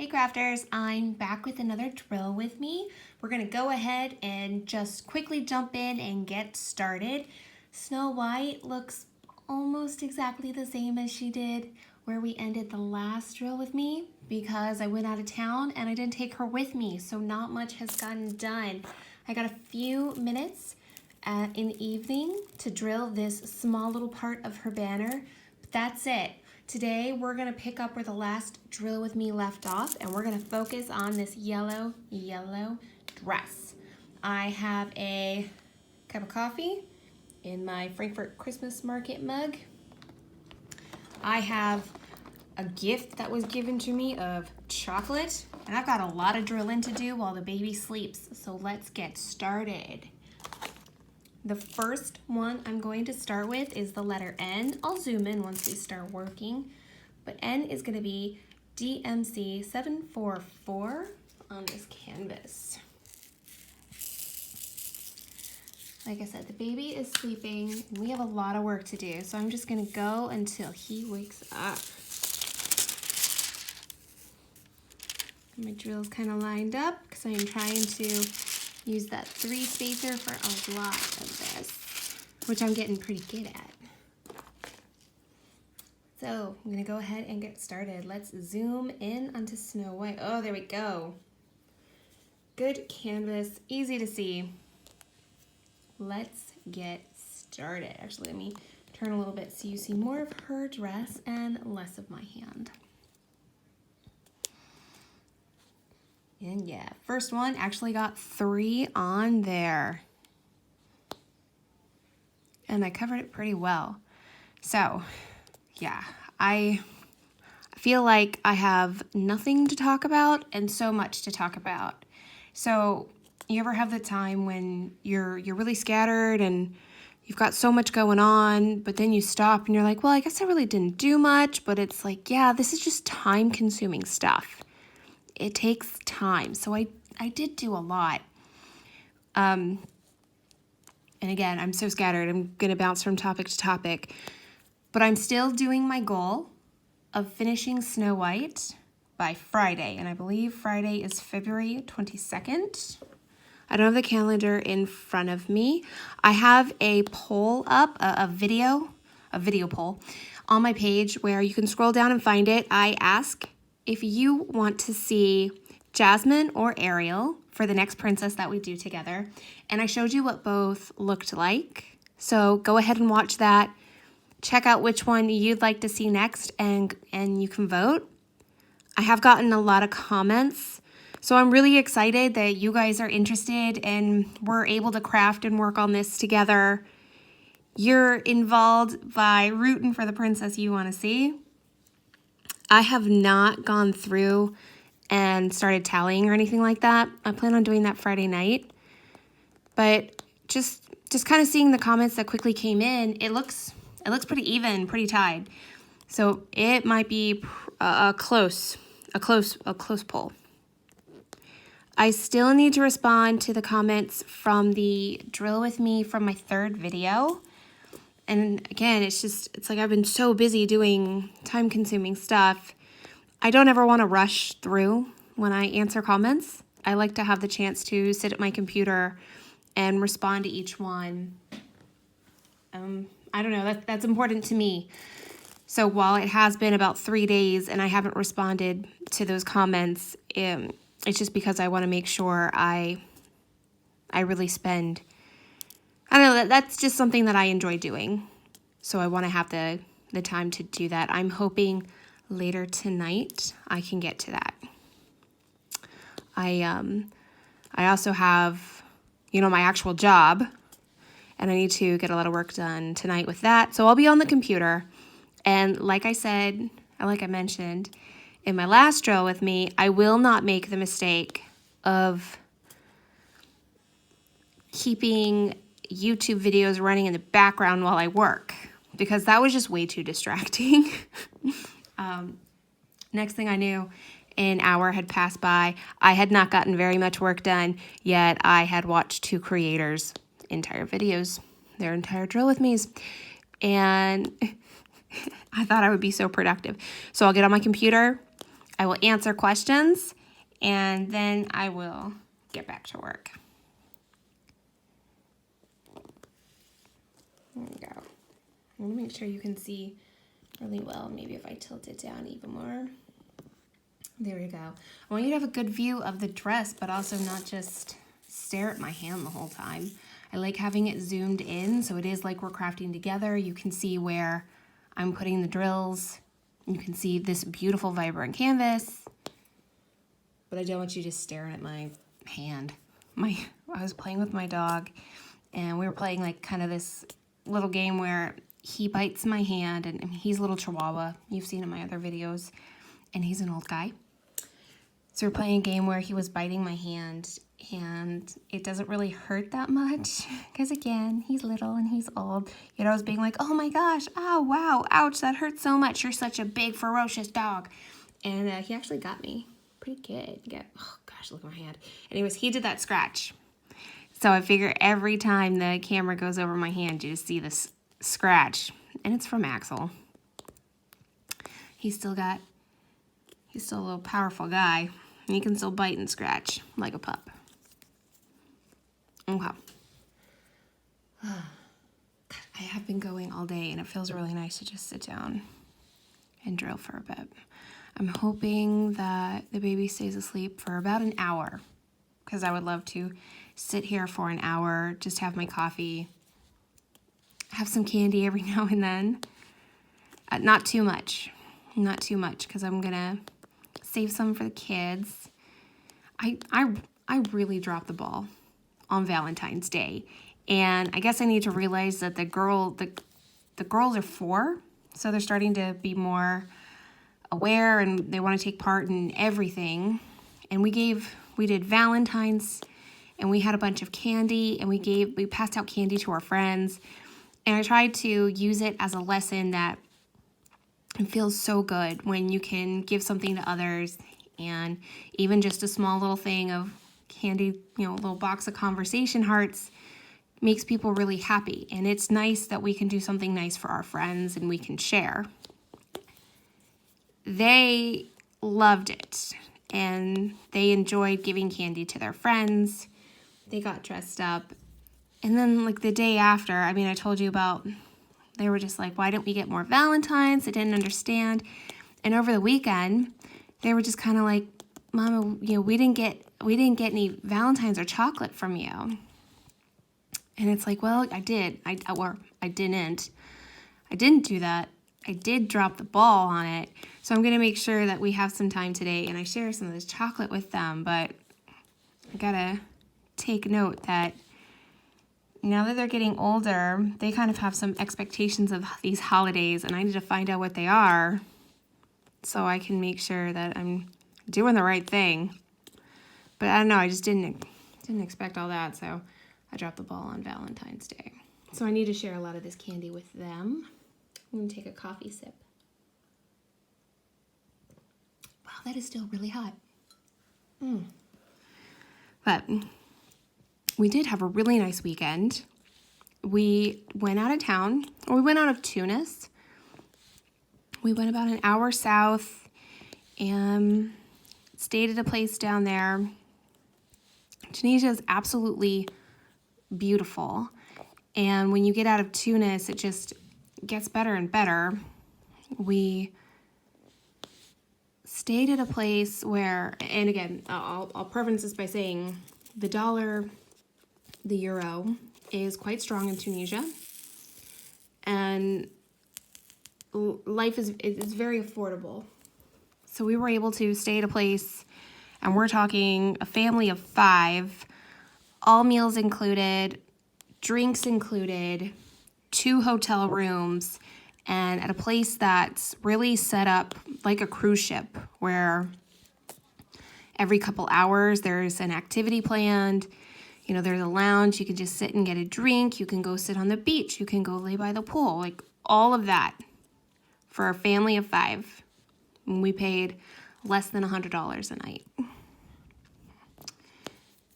Hey crafters, I'm back with another drill with me. We're gonna go ahead and just quickly jump in and get started. Snow White looks almost exactly the same as she did where we ended the last drill with me because I went out of town and I didn't take her with me, so not much has gotten done. I got a few minutes in the evening to drill this small little part of her banner, but that's it. Today we're gonna pick up where the last drill with me left off, and we're gonna focus on this yellow dress. I have a cup of coffee in my Frankfurt Christmas market mug. I have a gift that was given to me of chocolate, and I've got a lot of drilling to do while the baby sleeps, so let's get started. The first one I'm going to start with is the letter N. I'll zoom in once we start working, but N is going to be DMC 744 on this canvas. Like I said, the baby is sleeping and we have a lot of work to do, so I'm just going to go until he wakes up. My drill's kind of lined up because I am trying to use that 3 spacer for a lot of this, which I'm getting pretty good at. So I'm gonna go ahead and get started. Let's zoom in onto Snow White. Oh, there we go. Good canvas, easy to see. Let's get started. Actually, let me turn a little bit so you see more of her dress and less of my hand. And yeah, first one actually got 3 on there. And I covered it pretty well. So yeah, I feel like I have nothing to talk about and so much to talk about. So you ever have the time when you're really scattered and you've got so much going on, but then you stop and you're like, well, I guess I really didn't do much, but it's like, yeah, this is just time-consuming stuff. It takes time. So I did do a lot. And again, I'm so scattered. I'm going to bounce from topic to topic. But I'm still doing my goal of finishing Snow White by Friday. And I believe Friday is February 22nd. I don't have the calendar in front of me. I have a poll up, a video poll on my page where you can scroll down and find it. I ask if you want to see Jasmine or Ariel for the next princess that we do together. And I showed you what both looked like. So go ahead and watch that. Check out which one you'd like to see next and you can vote. I have gotten a lot of comments. So I'm really excited that you guys are interested and we're able to craft and work on this together. You're involved by rooting for the princess you want to see. I have not gone through and started tallying or anything like that. I plan on doing that Friday night. But just kind of seeing the comments that quickly came in, it looks pretty even, pretty tied. So it might be a close poll. I still need to respond to the comments from the drill with me from my 3rd video. And again, it's like I've been so busy doing time-consuming stuff. I don't ever want to rush through when I answer comments. I like to have the chance to sit at my computer and respond to each one. I don't know, that's important to me. So while it has been about 3 days and I haven't responded to those comments, it's just because I want to make sure I really spend, I don't know, that's just something that I enjoy doing. So I want to have the time to do that. I'm hoping later tonight I can get to that. I also have, my actual job, and I need to get a lot of work done tonight with that. So I'll be on the computer. And like I mentioned in my last drill with me, I will not make the mistake of keeping YouTube videos running in the background while I work, because that was just way too distracting. Next thing I knew, an hour had passed by. I had not gotten very much work done, yet I had watched 2 creators' entire videos, their entire drill with me's, and I thought I would be so productive. So I'll get on my computer, I will answer questions, and then I will get back to work. There we go. I want to make sure you can see really well. Maybe if I tilt it down even more. There we go. I want you to have a good view of the dress, but also not just stare at my hand the whole time. I like having it zoomed in, so it is like we're crafting together. You can see where I'm putting the drills. You can see this beautiful, vibrant canvas. But I don't want you just staring at my hand. I was playing with my dog, and we were playing like kind of this little game where he bites my hand, and he's a little chihuahua. You've seen in my other videos, and he's an old guy. So we're playing a game where he was biting my hand, and it doesn't really hurt that much because, again, he's little and he's old. Yet I was being like, oh my gosh, oh wow, ouch, that hurts so much. You're such a big, ferocious dog. And he actually got me pretty good. Oh gosh, look at my hand. Anyways, he did that scratch. So I figure every time the camera goes over my hand, you just see this scratch, and it's from Axial. He's still a little powerful guy, and he can still bite and scratch like a pup. Okay. I have been going all day, and it feels really nice to just sit down and drill for a bit. I'm hoping that the baby stays asleep for about an hour, because I would love to sit here for an hour, just have my coffee, have some candy every now and then. Not too much, because I'm gonna save some for the kids. I really dropped the ball on Valentine's Day, and I guess I need to realize that the girls are 4, so they're starting to be more aware, and they want to take part in everything. And we did Valentine's, and we had a bunch of candy, and we passed out candy to our friends, and I tried to use it as a lesson that it feels so good when you can give something to others, and even just a small little thing of candy, a little box of conversation hearts makes people really happy. And it's nice that we can do something nice for our friends and we can share. They loved it, and they enjoyed giving candy to their friends. They got dressed up. And then like the day after, I told you about, they were just like, why didn't we get more Valentines? They didn't understand. And over the weekend, they were just kind of like, Mama, we didn't get any Valentines or chocolate from you. And it's like, well, I did. I didn't do that. I did drop the ball on it. So I'm going to make sure that we have some time today and I share some of this chocolate with them. But I got to take note that now that they're getting older, they kind of have some expectations of these holidays, and I need to find out what they are so I can make sure that I'm doing the right thing. But I don't know, I just didn't expect all that, so I dropped the ball on Valentine's Day. So I need to share a lot of this candy with them. I'm going to take a coffee sip. Wow, that is still really hot. But we did have a really nice weekend. We went out of town, or we went out of Tunis. We went about an hour south and stayed at a place down there. Tunisia is absolutely beautiful. And when you get out of Tunis, it just gets better and better. We stayed at a place where, and again, I'll preface this by saying the dollar, the euro, is quite strong in Tunisia, and life is very affordable. So we were able to stay at a place, and we're talking a family of 5, all meals included, drinks included, 2 hotel rooms, and at a place that's really set up like a cruise ship, where every couple hours there's an activity planned. There's a lounge, you can just sit and get a drink, you can go sit on the beach, you can go lay by the pool, like all of that for a family of 5. And we paid less than $100 a night.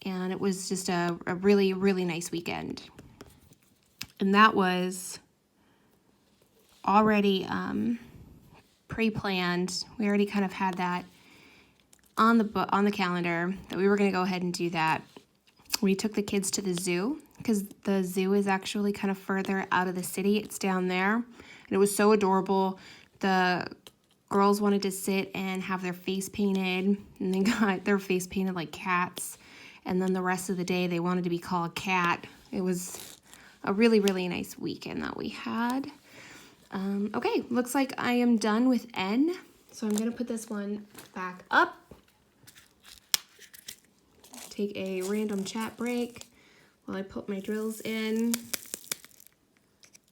And it was just a really, really nice weekend. And that was already pre-planned. We already kind of had that on the calendar that we were going to go ahead and do that. We took the kids to the zoo because the zoo is actually kind of further out of the city. It's down there, and it was so adorable. The girls wanted to sit and have their face painted, and they got their face painted like cats. And then the rest of the day, they wanted to be called cat. It was a really, really nice weekend that we had. Okay, looks like I am done with N. So I'm gonna put this one back up. Take a random chat break while I put my drills in.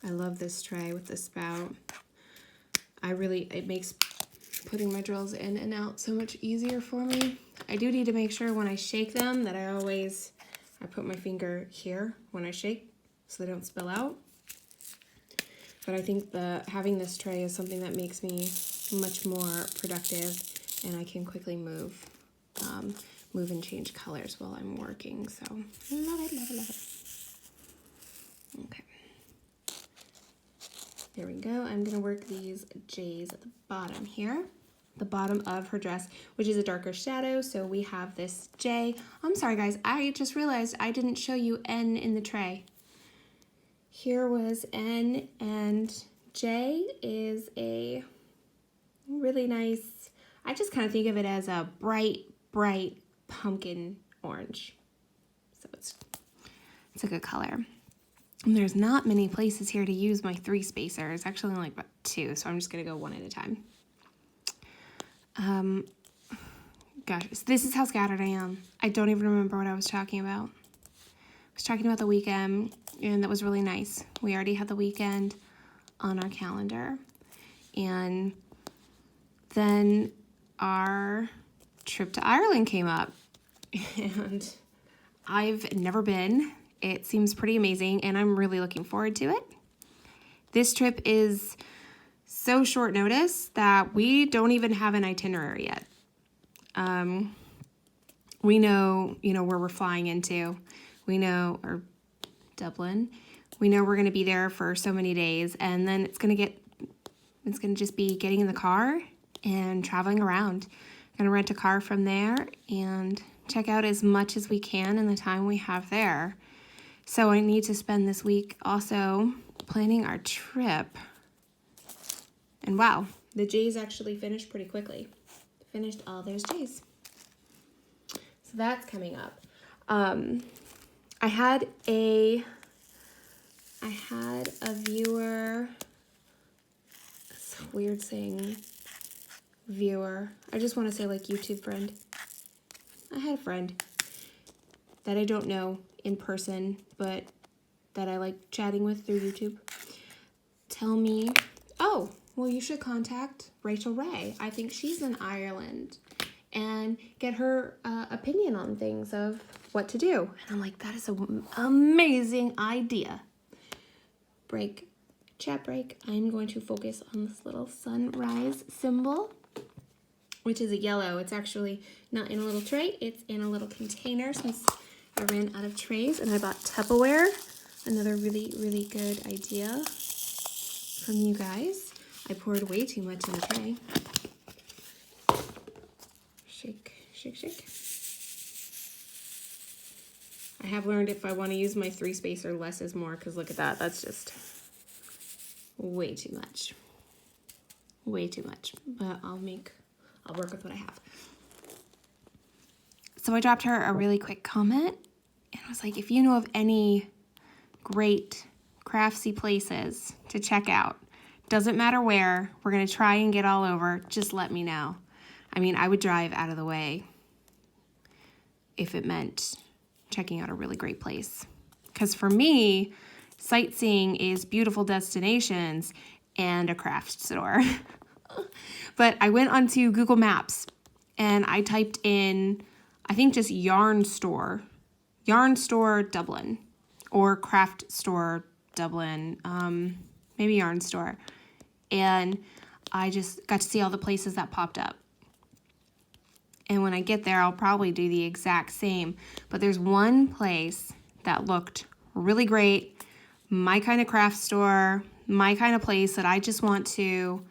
I love this tray with the spout. It makes putting my drills in and out so much easier for me. I do need to make sure when I shake them that I put my finger here when I shake so they don't spill out. But I think having this tray is something that makes me much more productive, and I can quickly move and change colors while I'm working. So love it, love it, love it. Okay. There we go. I'm gonna work these J's at the bottom here. The bottom of her dress, which is a darker shadow. So we have this J. I'm sorry guys, I just realized I didn't show you N in the tray. Here was N, and J is a really nice, I just kind of think of it as a bright, bright pumpkin orange. So it's a good color. And there's not many places here to use my 3 spacers. Actually only about 2, so I'm just gonna go one at a time. Gosh, this is how scattered I am. I don't even remember what I was talking about. I was talking about the weekend, and that was really nice. We already had the weekend on our calendar. And then our trip to Ireland came up. And I've never been. It seems pretty amazing, and I'm really looking forward to it. This trip is so short notice that we don't even have an itinerary yet. We know, where we're flying into. We know, or Dublin. We know we're going to be there for so many days, and then it's going to just be getting in the car and traveling around. Going to rent a car from there and check out as much as we can in the time we have there. So I need to spend this week also planning our trip. And wow, the J's actually finished pretty quickly. Finished all those J's. So that's coming up. I had a viewer, it's weird saying viewer. I just want to say like YouTube friend. I had a friend that I don't know in person, but that I like chatting with through YouTube, tell me, oh, well, you should contact Rachel Ray. I think she's in Ireland, and get her opinion on things of what to do. And I'm like, that is an amazing idea. Chat break. I'm going to focus on this little sunrise symbol, which is a yellow. It's actually not in a little tray. It's in a little container since I ran out of trays, and I bought Tupperware. Another really, really good idea from you guys. I poured way too much in the tray. Shake, shake, shake. I have learned if I want to use my 3 spacer, less is more, because look at that. That's just way too much. Way too much. But I'll work with what I have. So I dropped her a really quick comment, and I was like, if you know of any great craftsy places to check out, doesn't matter where, we're going to try and get all over, just let me know. I mean, I would drive out of the way if it meant checking out a really great place. Because for me, sightseeing is beautiful destinations and a craft store. But I went onto Google Maps and I typed in, I think just yarn store Dublin, or craft store Dublin, maybe yarn store. And I just got to see all the places that popped up. And when I get there, I'll probably do the exact same. But there's one place that looked really great, my kind of craft store, my kind of place that I just want to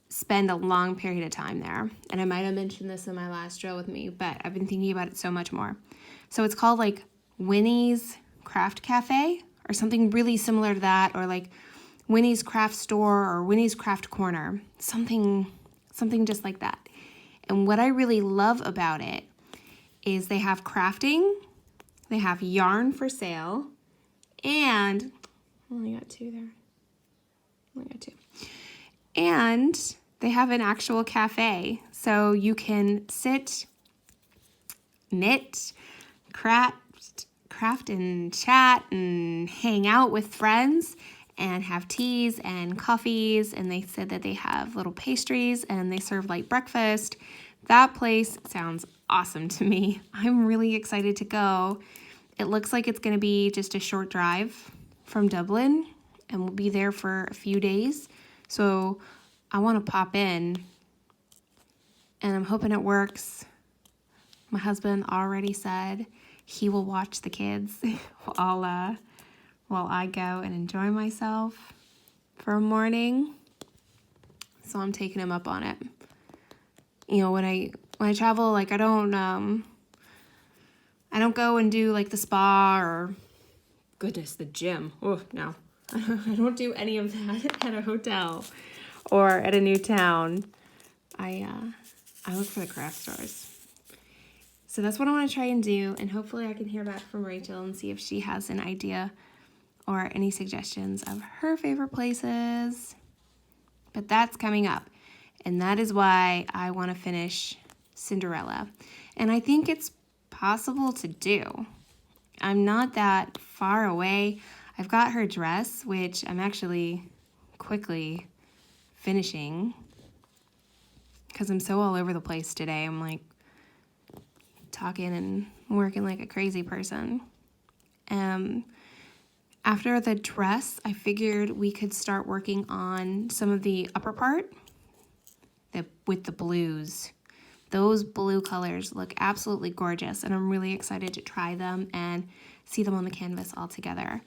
spend a long period of time there. And I might have mentioned this in my last drill with me, but I've been thinking about it so much more. So it's called like Winnie's Craft Cafe or something really similar to that, or like Winnie's Craft Store or Winnie's Craft Corner, something just like that. And what I really love about it is they have crafting, they have yarn for sale, and I only got two there. Only got two. And they have an actual cafe, so you can sit, knit, craft and chat and hang out with friends and have teas and coffees. And they said that they have little pastries and they serve light breakfast. That place sounds awesome to me. I'm really excited to go. It looks like it's going to be just a short drive from Dublin, and we'll be there for a few days. So I want to pop in, and I'm hoping it works. My husband already said he will watch the kids while I go and enjoy myself for a morning. So I'm taking him up on it. You know, when I travel, like I don't go and do like the spa or, goodness, the gym. Oh, no. I don't do any of that at a hotel or at a new town. I look for the craft stores. So that's what I want to try and do, and hopefully I can hear back from Rachel and see if she has an idea or any suggestions of her favorite places. But that's coming up, and that is why I want to finish Cinderella. And I think it's possible to do. I'm not that far away. I've got her dress, which I'm actually quickly finishing because I'm so all over the place today. I'm like talking and working like a crazy person. After the dress, I figured we could start working on some of the upper part with the blues. Those blue colors look absolutely gorgeous, and I'm really excited to try them and see them on the canvas all together.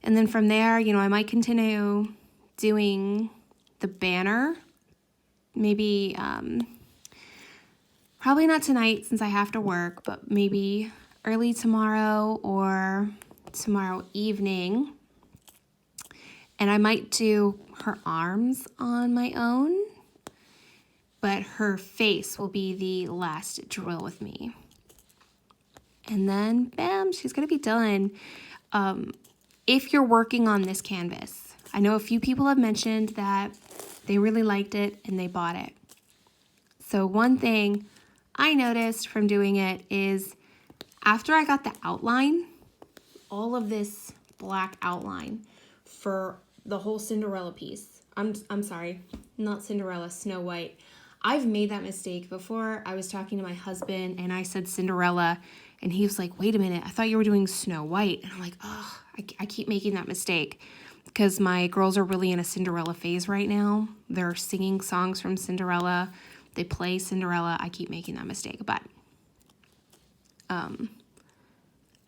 And then from there, you know, I might continue doing the banner. Maybe, probably not tonight since I have to work, but maybe early tomorrow or tomorrow evening. And I might do her arms on my own, but her face will be the last drill with me. And then, bam, she's gonna be done. If you're working on this canvas, I know a few people have mentioned that they really liked it and they bought it. So one thing I noticed from doing it is after I got the outline, all of this black outline for the whole Cinderella piece. I'm sorry, not Cinderella, Snow White. I've made that mistake before. I was talking to my husband and I said Cinderella, and he was like, wait a minute, I thought you were doing Snow White. And I'm like, oh, I keep making that mistake because my girls are really in a Cinderella phase right now. They're singing songs from Cinderella. They play Cinderella. I keep making that mistake. But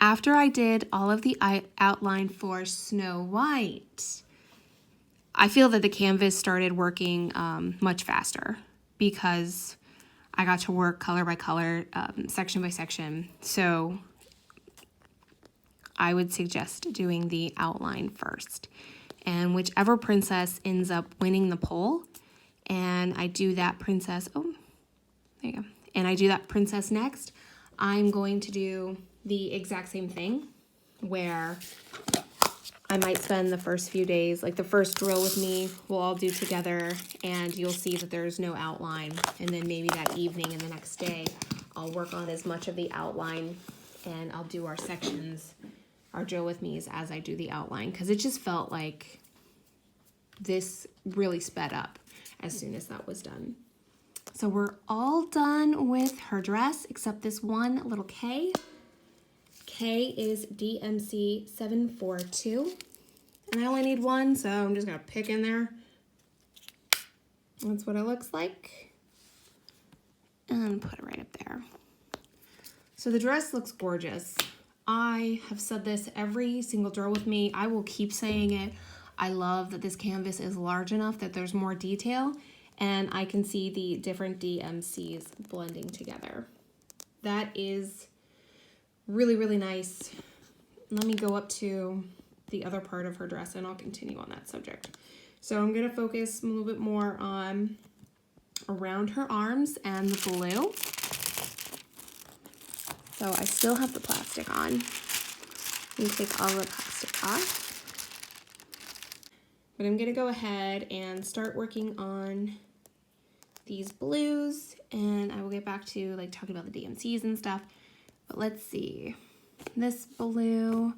after I did all of the outline for Snow White, I feel that the canvas started working much faster because I got to work color by color, section by section. So I would suggest doing the outline first. And whichever princess ends up winning the poll, and I do that princess, oh, there you go. And I do that princess next, I'm going to do the exact same thing where I might spend the first few days, like the first drill with me, we'll all do together, and you'll see that there's no outline. And then maybe that evening and the next day, I'll work on as much of the outline, and I'll do our sections, our drill with me's as I do the outline, because it just felt like this really sped up as soon as that was done. So we're all done with her dress, except this one little K. K is DMC 742. And I only need one, so I'm just gonna pick in there. That's what it looks like. And put it right up there. So the dress looks gorgeous. I have said this every single drill with me. I will keep saying it. I love that this canvas is large enough that there's more detail. and I can see the different DMCs blending together. That is really, really nice. Let me go up to the other part of her dress and I'll continue on that subject. So I'm gonna focus a little bit more on around her arms and the blue. So I still have the plastic on. You take all the plastic off. But I'm gonna go ahead and start working on these blues, and I will get back to like talking about the DMCs and stuff. But let's see. This blue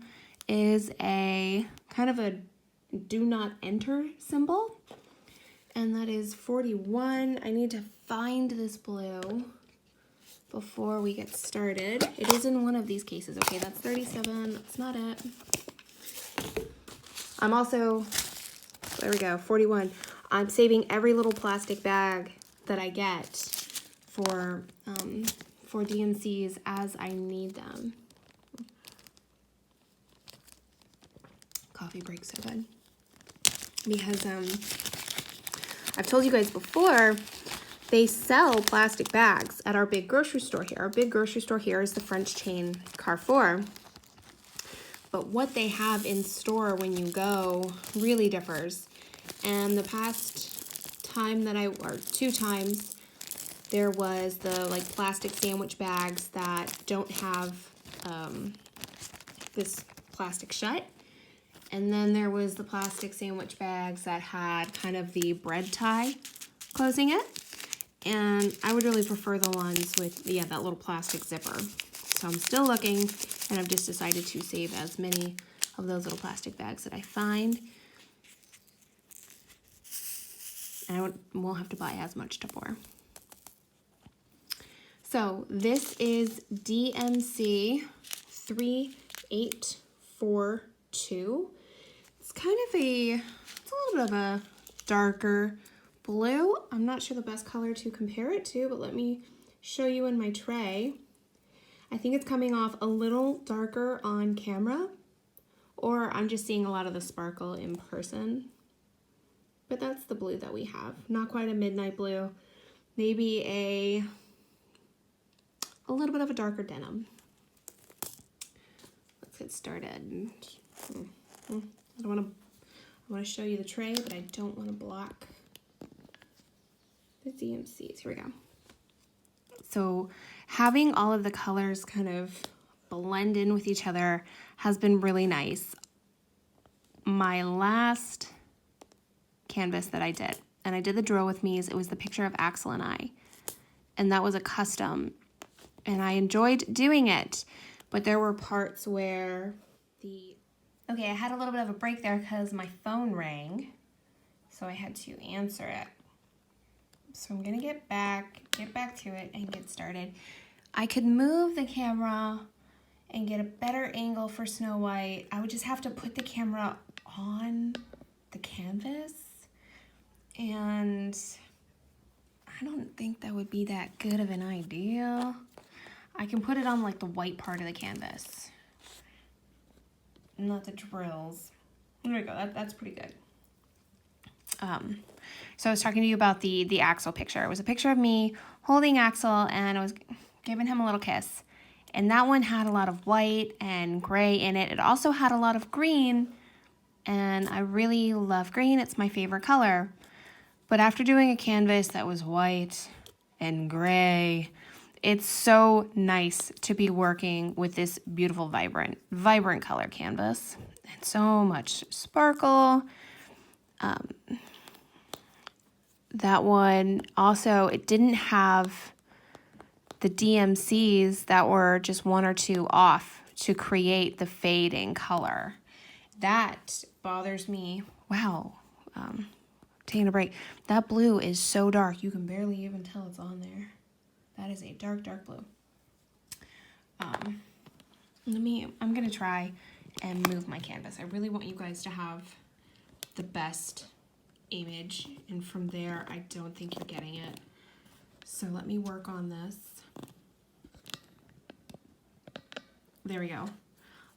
is a kind of a do not enter symbol, and that is 41. I need to find this blue before we get started. It is in one of these cases. Okay, that's 37. That's not it. I'm also, there we go, 41. I'm saving every little plastic bag that I get for DMCs as I need them. Coffee breaks so good. Because I've told you guys before, they sell plastic bags at our big grocery store here. Our big grocery store here is the French chain Carrefour. But what they have in store when you go really differs. And the past time that or 2 times, there was the like plastic sandwich bags that don't have this plastic shut. And then there was the plastic sandwich bags that had kind of the bread tie closing it. And I would really prefer the ones with, yeah, that little plastic zipper. So I'm still looking, and I've just decided to save as many of those little plastic bags that I find. And I won't have to buy as much to pour. So this is DMC 3842. It's kind of it's a little bit of a darker blue. I'm not sure the best color to compare it to, but let me show you in my tray. I think it's coming off a little darker on camera, or I'm just seeing a lot of the sparkle in person. But that's the blue that we have. Not quite a midnight blue, maybe a little bit of a darker denim. Let's get started. I want to show you the tray, but I don't want to block the DMCs. Here we go. So having all of the colors kind of blend in with each other has been really nice. My last canvas that I did, and I did the Draw With Me's, it was the picture of Axel and I, and that was a custom, and I enjoyed doing it, but there were parts where okay, I had a little bit of a break there because my phone rang, so I had to answer it. So I'm gonna get back to it and get started. I could move the camera and get a better angle for Snow White. I would just have to put the camera on the canvas, and I don't think that would be that good of an idea. I can put it on like the white part of the canvas, not the drills. There we go, that's pretty good. So I was talking to you about the Axial picture. It was a picture of me holding Axial, and I was giving him a little kiss. And that one had a lot of white and gray in it. It also had a lot of green, and I really love green. It's my favorite color. But after doing a canvas that was white and gray, it's so nice to be working with this beautiful, vibrant color canvas. And so much sparkle. That one also, it didn't have the DMCs that were just 1 or 2 off to create the fading color. That bothers me. Wow. Taking a break. That blue is so dark, you can barely even tell it's on there. That is a dark, dark blue. I'm gonna try and move my canvas. I really want you guys to have the best image, and from there I don't think you're getting it. So let me work on this. There we go.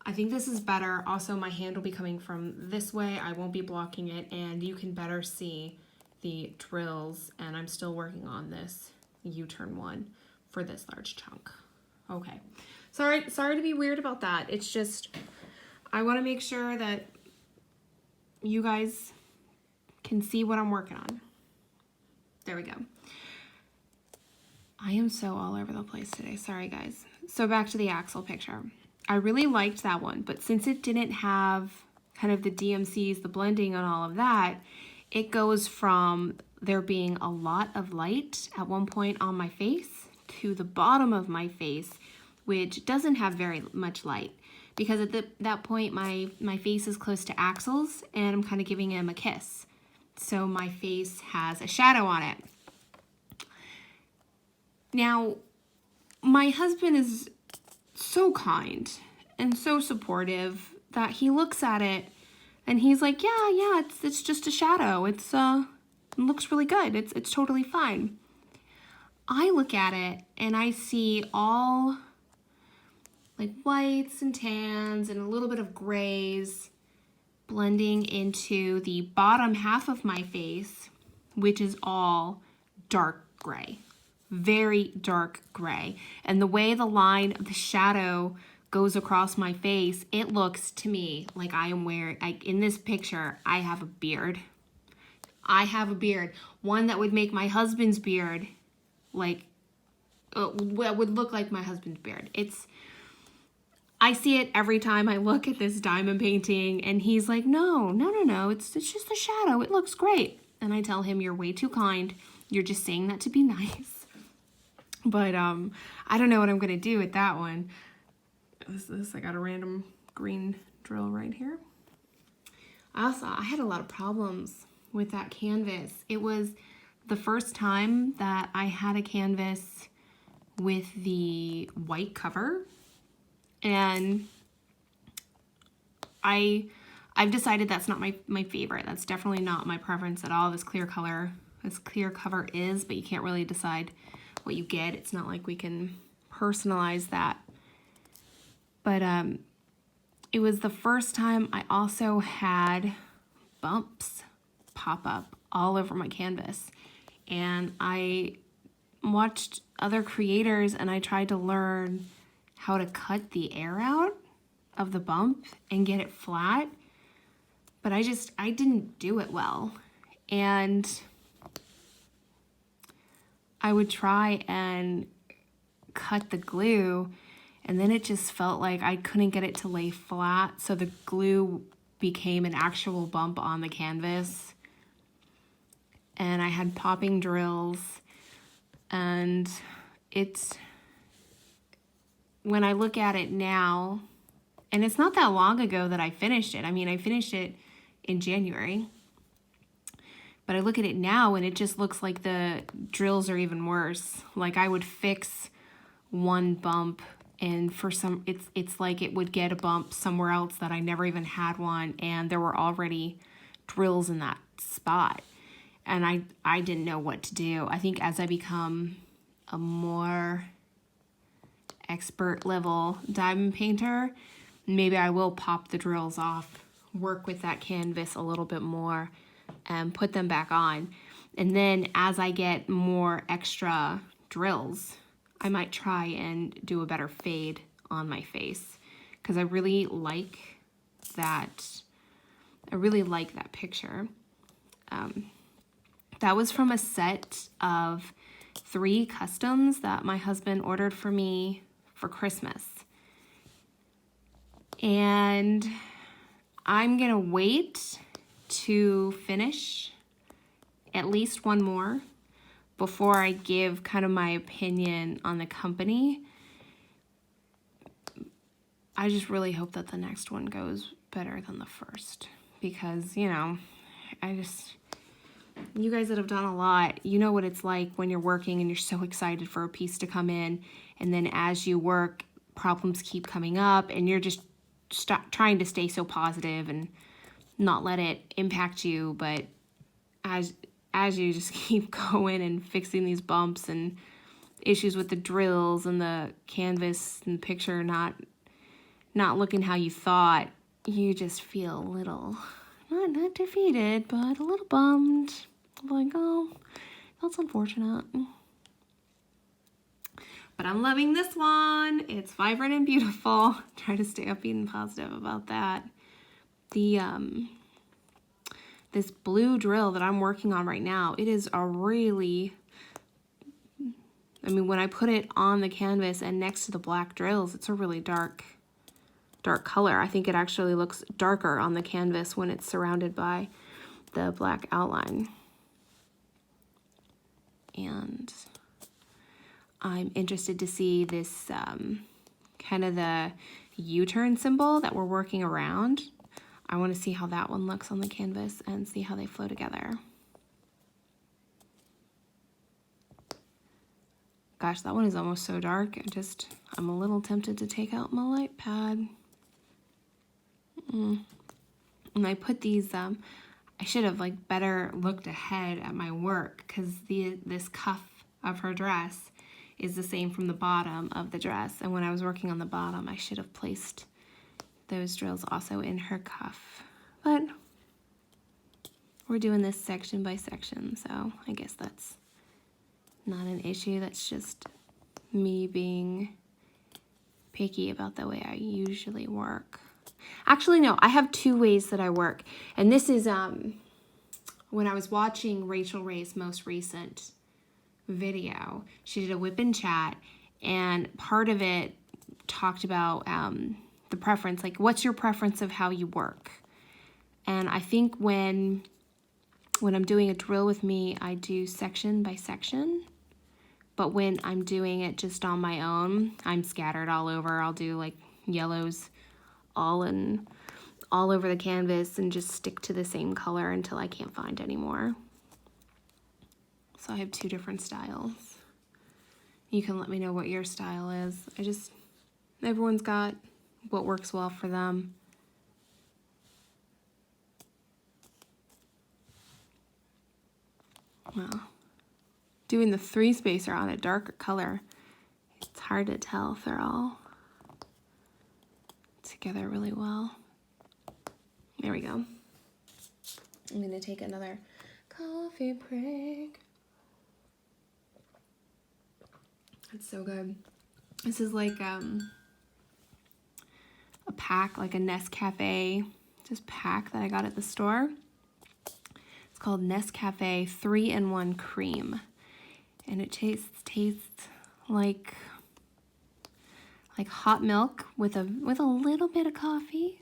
I think this is better. Also, my hand will be coming from this way. I won't be blocking it, and you can better see the drills, and I'm still working on this U-turn one for this large chunk. Okay, sorry to be weird about that. It's just, I want to make sure that you guys can see what I'm working on. There we go. I am so all over the place today. Sorry, guys. So back to the Axial Picture. I really liked that one, but since it didn't have kind of the DMCs, the blending and all of that, it goes from there being a lot of light at one point on my face to the bottom of my face, which doesn't have very much light, because at that point my face is close to Axial's and I'm kind of giving him a kiss. So my face has a shadow on it. Now, my husband is so kind and so supportive that he looks at it and he's like, yeah, it's just a shadow. It looks really good. It's totally fine. I look at it and I see all like whites and tans and a little bit of grays blending into the bottom half of my face, which is all dark gray. Very dark gray. And the way the line of the shadow goes across my face, it looks to me like I am wearing, like in this picture, I have a beard. I have a beard. One that would make my husband's beard like, would look like my husband's beard. I see it every time I look at this diamond painting, and he's like, no, it's just a shadow. It looks great. And I tell him, you're way too kind. You're just saying that to be nice. But I don't know what I'm gonna do with that one. I got a random green drill right here. I had a lot of problems with that canvas. It was the first time that I had a canvas with the white cover, and I've decided that's not my favorite. That's definitely not my preference at all. This clear cover is, but you can't really decide what you get. It's not like we can personalize that. But it was the first time I also had bumps pop up all over my canvas. And I watched other creators and I tried to learn how to cut the air out of the bump and get it flat. But I didn't do it well. And I would try and cut the glue, and then it just felt like I couldn't get it to lay flat, so the glue became an actual bump on the canvas. And I had popping drills, and when I look at it now, and it's not that long ago that I finished it. I mean, I finished it in January. But I look at it now and it just looks like the drills are even worse. Like I would fix one bump and it's like it would get a bump somewhere else that I never even had one, and there were already drills in that spot. And I didn't know what to do. I think as I become a more expert level diamond painter, maybe I will pop the drills off, work with that canvas a little bit more, and put them back on. And then as I get more extra drills, I might try and do a better fade on my face, because I really like that. I really like that picture. That was from a set of 3 customs that my husband ordered for me for Christmas. And I'm gonna wait to finish at least one more before I give kind of my opinion on the company. I just really hope that the next one goes better than the first, because, you know, you guys that have done a lot, you know what it's like when you're working and you're so excited for a piece to come in, and then as you work, problems keep coming up, and you're just trying to stay so positive and not let it impact you. But as you just keep going and fixing these bumps and issues with the drills and the canvas and the picture not looking how you thought, you just feel a little, not defeated, but a little bummed. I'm like, oh, that's unfortunate. But I'm loving this one. It's vibrant and beautiful. Try to stay upbeat and positive about that. The this blue drill that I'm working on right now, it is a really, I mean, when I put it on the canvas and next to the black drills, it's a really dark color. I think it actually looks darker on the canvas when it's surrounded by the black outline. And I'm interested to see this kind of the U-turn symbol that we're working around. I want to see how that one looks on the canvas and see how they flow together. Gosh, that one is almost so dark. I'm a little tempted to take out my light pad. And I put these, I should have like better looked ahead at my work, because this cuff of her dress is the same from the bottom of the dress. And when I was working on the bottom, I should have placed those drills also in her cuff. But we're doing this section by section, so I guess that's not an issue. That's just me being picky about the way I usually work. Actually, no, I have two ways that I work. And this is when I was watching Rachel Ray's most recent video. She did a whip and chat, and part of it talked about the preference, like what's your preference of how you work. And I think when I'm doing a drill with me, I do section by section. But when I'm doing it just on my own, I'm scattered all over. I'll do like yellows all over the canvas and just stick to the same color until I can't find any more. So I have two different styles. You can let me know what your style is. Everyone's got what works well for them. Well, doing the 3-spacer on a darker color, it's hard to tell if they're all together really well. There we go. I'm gonna take another coffee break. It's so good. This is like a pack, like a Nescafe just pack that I got at the store. It's called Nescafe 3-in-1 Cream, and it tastes like hot milk with a little bit of coffee,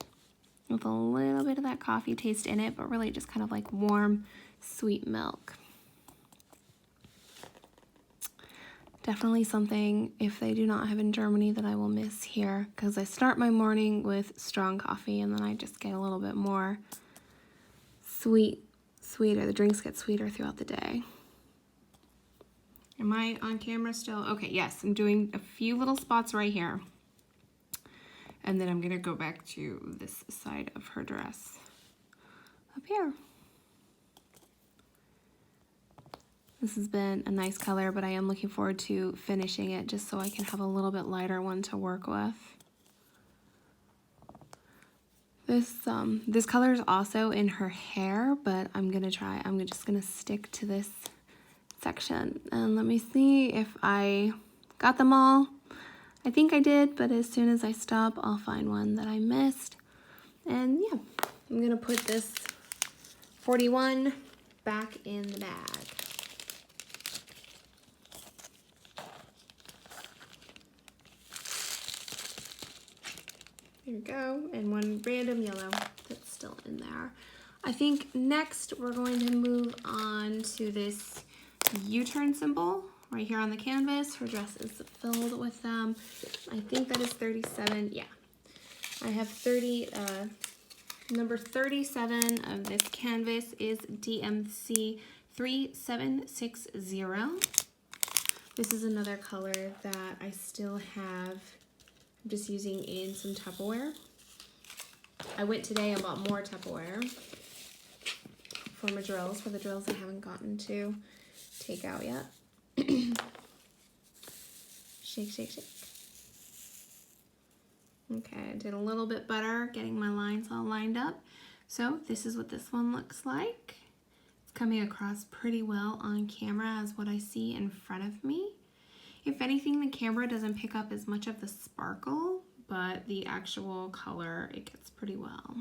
with a little bit of that coffee taste in it, but really just kind of like warm, sweet milk. Definitely something, if they do not have in Germany, that I will miss here, because I start my morning with strong coffee and then I just get a little bit more sweeter. The drinks get sweeter throughout the day. Am I on camera still? Okay, yes, I'm doing a few little spots right here. And then I'm gonna go back to this side of her dress up here. This has been a nice color, but I am looking forward to finishing it just so I can have a little bit lighter one to work with. This color is also in her hair, but I'm just gonna stick to this section. And let me see if I got them all. I think I did, but as soon as I stop, I'll find one that I missed. And yeah, I'm gonna put this 41 back in the bag. There we go, and one random yellow that's still in there. I think next we're going to move on to this U-turn symbol right here on the canvas. Her dress is filled with them. I think that is 37, yeah. I have number 37 of this canvas is DMC 3760. This is another color that I still have. I'm just using in some Tupperware. I went today and bought more Tupperware for my drills, for the drills I haven't gotten to take out yet. Shake, shake, shake. Okay, I did a little bit better getting my lines all lined up. So this is what this one looks like. It's coming across pretty well on camera as what I see in front of me. If anything, the camera doesn't pick up as much of the sparkle, but the actual color, it gets pretty well.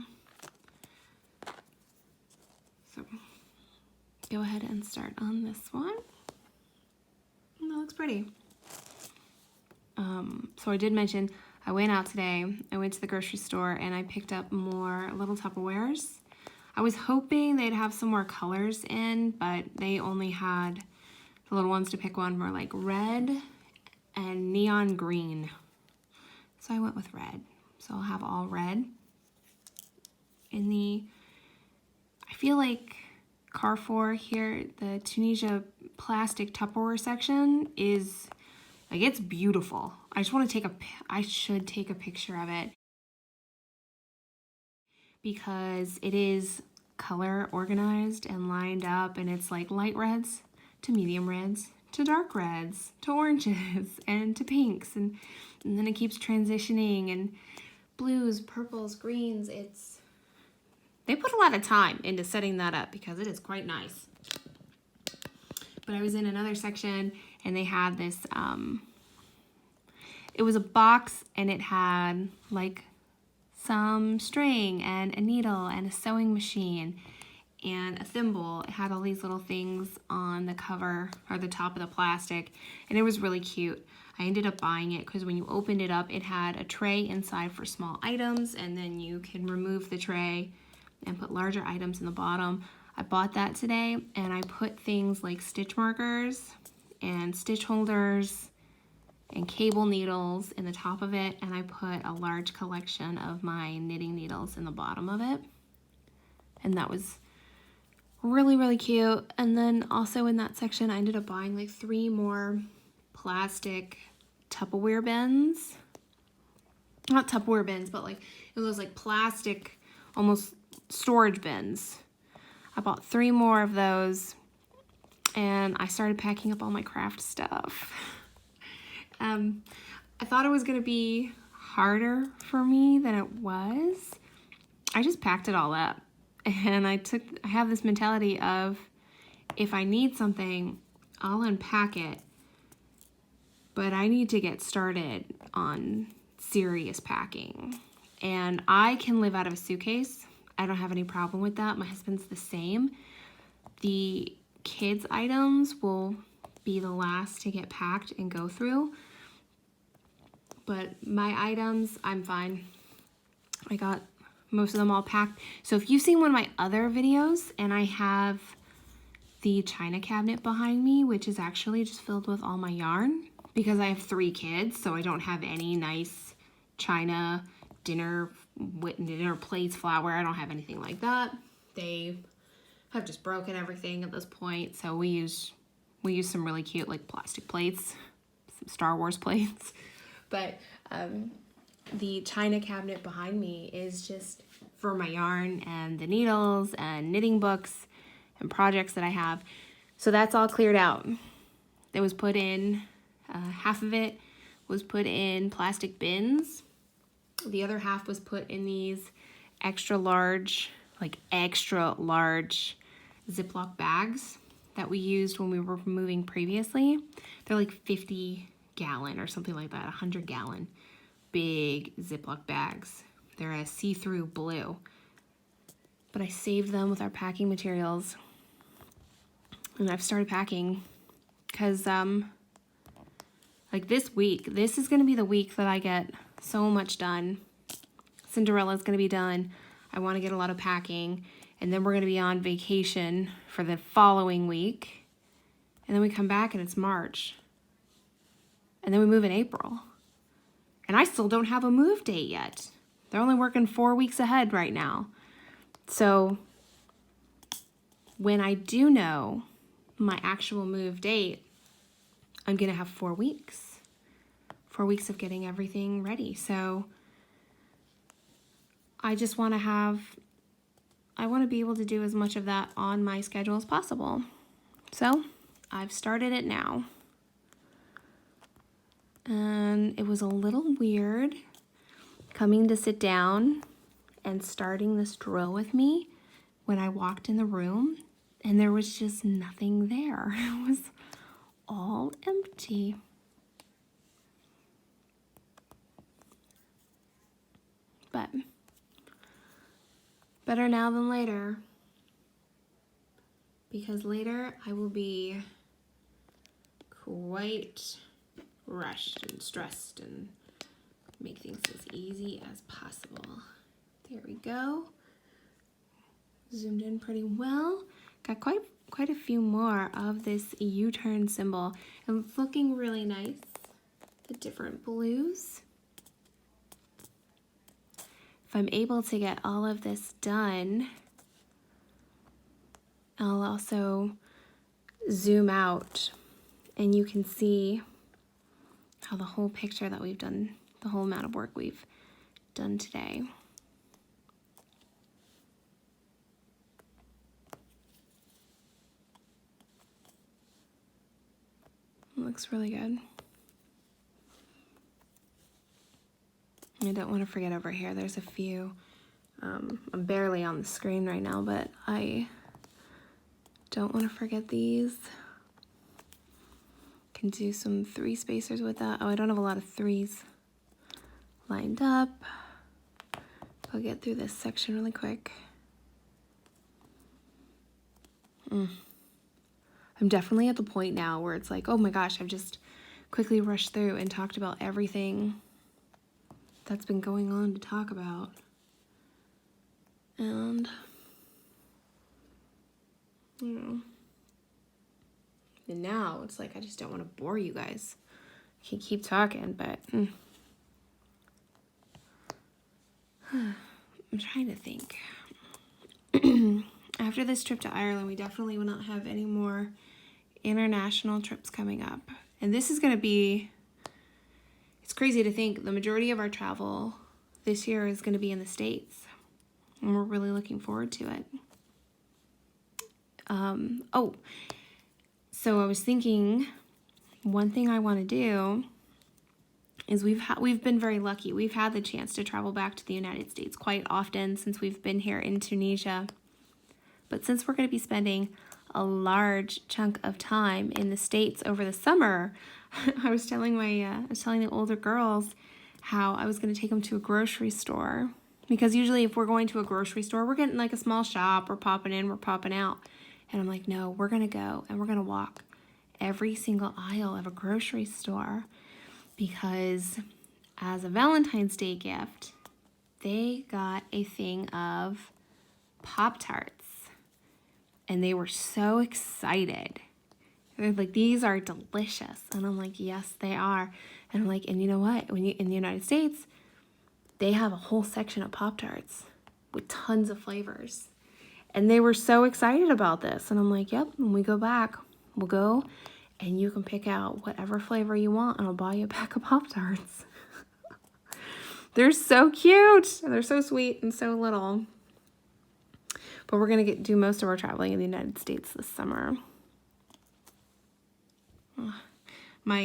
So go ahead and start on this one. And that looks pretty. So I did mention I went out today. I went to the grocery store and I picked up more little Tupperwares. I was hoping they'd have some more colors in, but they only had the little ones to pick one were like red and neon green. So I went with red. So I'll have all red. I feel like Carrefour here, the Tunisia plastic Tupperware section is, like, it's beautiful. I should take a picture of it because it is color organized and lined up, and it's like light reds to medium reds to dark reds to oranges and to pinks, and then it keeps transitioning, and blues, purples, greens. They put a lot of time into setting that up because it is quite nice. But I was in another section and they had this, it was a box and it had like some string and a needle and a sewing machine and a thimble. It had all these little things on the cover or the top of the plastic, and it was really cute. I ended up buying it because when you opened it up, it had a tray inside for small items, and then you can remove the tray and put larger items in the bottom. I bought that today, and I put things like stitch markers and stitch holders and cable needles in the top of it, and I put a large collection of my knitting needles in the bottom of it. And that was really, really cute. And then also in that section, I ended up buying like 3 more plastic Tupperware bins. Not Tupperware bins, but like it was like plastic, almost storage bins. I bought 3 more of those, and I started packing up all my craft stuff. I thought it was gonna be harder for me than it was. I just packed it all up, and I have this mentality of if I need something, I'll unpack it, but I need to get started on serious packing. And I can live out of a suitcase. I don't have any problem with that. My husband's the same. The kids' items will be the last to get packed and go through. But my items, I'm fine. I got most of them all packed. So if you've seen one of my other videos, and I have the china cabinet behind me, which is actually just filled with all my yarn because I have 3 kids, so I don't have any nice china dinner plates, flour. I don't have anything like that. They have just broken everything at this point, so we use some really cute like plastic plates, some Star Wars plates. But the china cabinet behind me is just for my yarn and the needles and knitting books and projects that I have. So that's all cleared out. It was put in, half of it was put in plastic bins. The other half was put in these extra large Ziploc bags that we used when we were moving previously. They're like 50 gallon or something like that, 100 gallon big Ziploc bags. They're a see-through blue. But I saved them with our packing materials, and I've started packing because like this week, this is going to be the week that I get so much done. Cinderella's going to be done. I want to get a lot of packing, and then we're going to be on vacation for the following week, and then we come back and it's March, and then we move in April, and I still don't have a move date yet. They're only working 4 weeks ahead right now. So when I do know my actual move date, I'm going to have 4 weeks. 4 weeks of getting everything ready. So I just want to be able to do as much of that on my schedule as possible. So I've started it now. And it was a little weird coming to sit down and starting this drill with me when I walked in the room. and there was just nothing there. It was all empty. But better now than later, because later I will be quite rushed and stressed and make things as easy as possible. There we go. Zoomed in pretty well. Got quite a few more of this U-turn symbol, and it's looking really nice. The different blues. If I'm able to get all of this done, I'll also zoom out and you can see how the whole picture that we've done, the whole amount of work we've done today. It looks really good. I don't want to forget over here, there's a few, I'm barely on the screen right now, but I don't want to forget these. Can do some 3 spacers with that. Oh, I don't have a lot of 3s lined up. I'll get through this section really quick. I'm definitely at the point now where it's like, oh my gosh, I've just quickly rushed through and talked about everything that's been going on to talk about. And, you know, and now it's like I just don't want to bore you guys. I can keep talking, but I'm trying to think. After this trip to Ireland, we definitely will not have any more international trips coming up. And this is going to be, it's crazy to think the majority of our travel this year is going to be in the States. And we're really looking forward to it. Oh, so I was thinking one thing I want to do is we've been very lucky. We've had the chance to travel back to the United States quite often since we've been here in Tunisia. But since we're going to be spending a large chunk of time in the States over the summer, I was telling the older girls how I was going to take them to a grocery store, because usually if we're going to a grocery store, we're getting like a small shop, we're popping in, we're popping out. And I'm like, no, we're going to go and we're going to walk every single aisle of a grocery store, because as a Valentine's Day gift, they got a thing of Pop-Tarts. And they were so excited. They're like, these are delicious. And I'm like, yes, they are. And I'm like, and you know what? When you in the United States, they have a whole section of Pop-Tarts with tons of flavors. And they were so excited about this. And I'm like, yep, when we go back, we'll go and you can pick out whatever flavor you want and I'll buy you a pack of Pop-Tarts. They're so cute. They're so sweet and so little. But we're going to do most of our traveling in the United States this summer. My,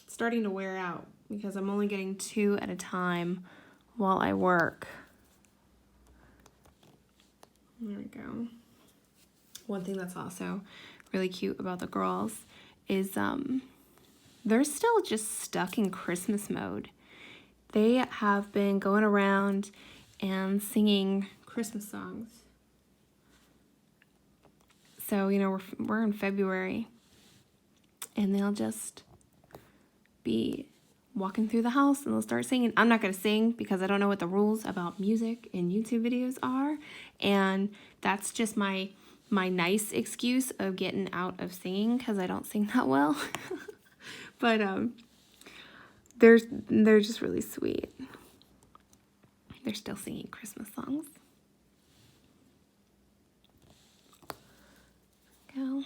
it's starting to wear out because I'm only getting 2 at a time while I work. There we go. One thing that's also really cute about the girls is they're still just stuck in Christmas mode. They have been going around and singing Christmas songs. So, you know, we're in February, and they'll just be walking through the house and they'll start singing. I'm not going to sing because I don't know what the rules about music in YouTube videos are, and that's just my nice excuse of getting out of singing because I don't sing that well. But they're just really sweet. They're still singing Christmas songs. Go.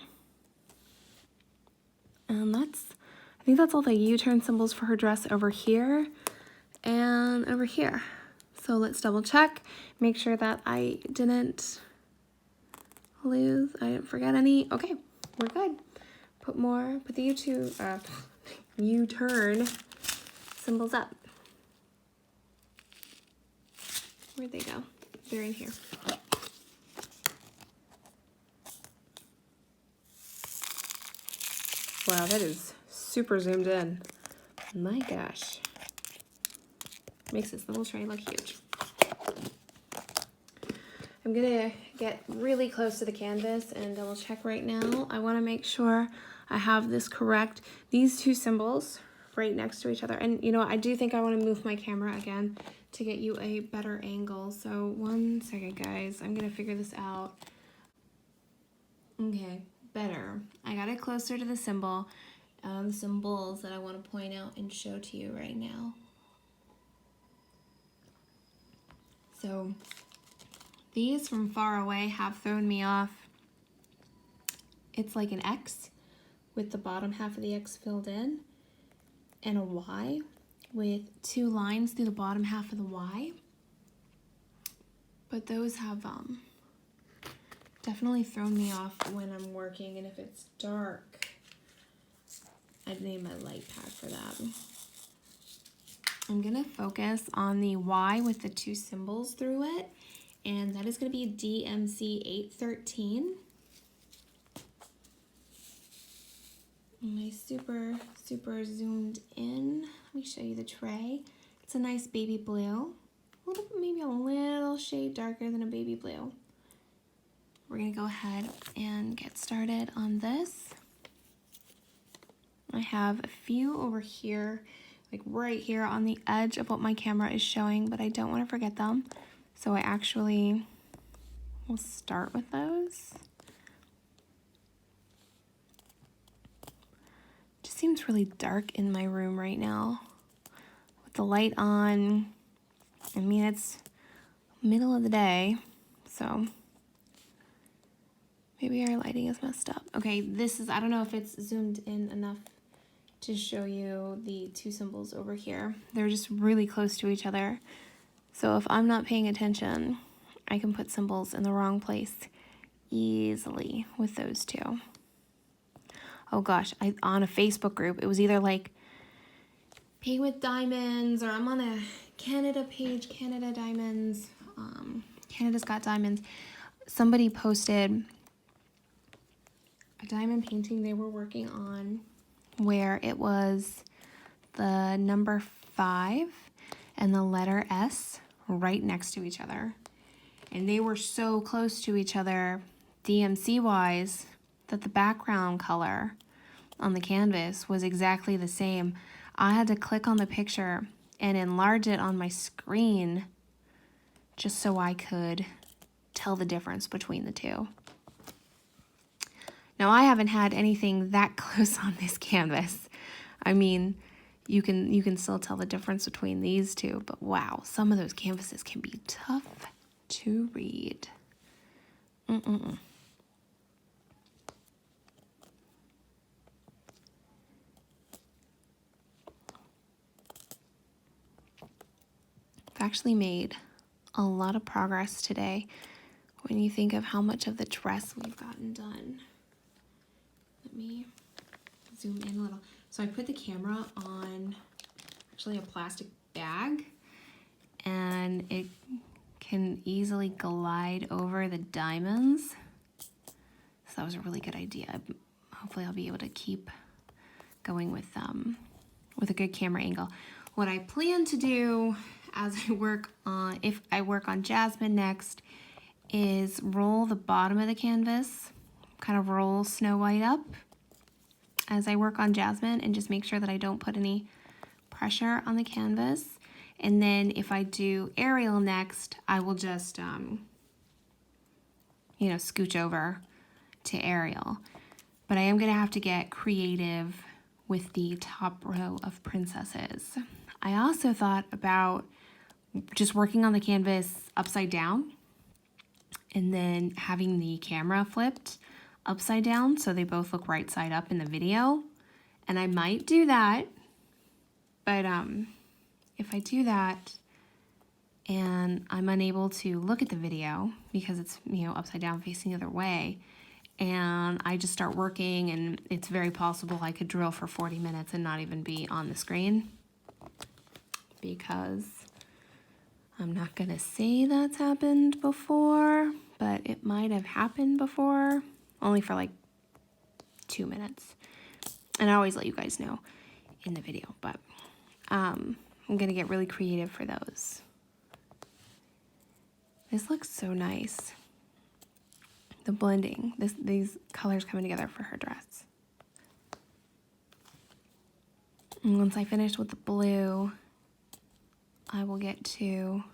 And I think that's all the U-turn symbols for her dress over here and over here. So let's double check, make sure that I didn't forget any. Okay, we're good. Put the U-turn symbols up. Where'd they go? They're in here. Wow, that is super zoomed in. My gosh. Makes this little tray look huge. I'm gonna get really close to the canvas and double check right now. I wanna make sure I have this correct. These two symbols right next to each other. And you know what, I do think I wanna move my camera again to get you a better angle. So 1 second, guys. I'm gonna figure this out. Okay, better. I got it closer to the symbol, symbols that I wanna point out and show to you right now. So these from far away have thrown me off. It's like an X with the bottom half of the X filled in, and a Y with 2 lines through the bottom half of the Y. But those have definitely thrown me off when I'm working, and if it's dark, I'd need my light pad for that. I'm gonna focus on the Y with the 2 symbols through it, and that is gonna be DMC 813. And I super zoomed in. Let me show you the tray. It's a nice baby blue. Maybe a little shade darker than a baby blue. We're gonna go ahead and get started on this. I have a few over here, like right here on the edge of what my camera is showing, but I don't want to forget them. So I actually will start with those. Just seems really dark in my room right now with the light on. I mean, it's middle of the day, so maybe our lighting is messed up. Okay, this is, I don't know if it's zoomed in enough to show you the 2 symbols over here. They're just really close to each other. So if I'm not paying attention, I can put symbols in the wrong place easily with those 2. Oh gosh, on a Facebook group, it was either like Paint with Diamonds, or I'm on a Canada page, Canada Diamonds, Canada's Got Diamonds. Somebody posted a diamond painting they were working on where it was the number 5 and the letter S right next to each other. And they were so close to each other, DMC wise, that the background color on the canvas was exactly the same. I had to click on the picture and enlarge it on my screen just so I could tell the difference between the 2. Now, I haven't had anything that close on this canvas. I mean, you can still tell the difference between these 2, but wow, some of those canvases can be tough to read. I've actually made a lot of progress today when you think of how much of the dress we've gotten done. Let me zoom in a little. So I put the camera on actually a plastic bag, and it can easily glide over the diamonds. So that was a really good idea. Hopefully I'll be able to keep going with a good camera angle. What I plan to do as I work on, if I work on Jasmine next, is roll the bottom of the canvas, kind of roll Snow White up as I work on Jasmine, and just make sure that I don't put any pressure on the canvas. And then if I do Ariel next, I will just, scooch over to Ariel. But I am gonna have to get creative with the top row of princesses. I also thought about just working on the canvas upside down and then having the camera flipped upside down so they both look right side up in the video. And I might do that, but if I do that and I'm unable to look at the video because it's, upside down facing the other way, and I just start working, and it's very possible I could drill for 40 minutes and not even be on the screen, because I'm not gonna say that's happened before, but it might have happened before, only for like 2 minutes. And I always let you guys know in the video, but I'm gonna get really creative for those. This looks so nice. The blending, these colors coming together for her dress. And once I finish with the blue, I will get to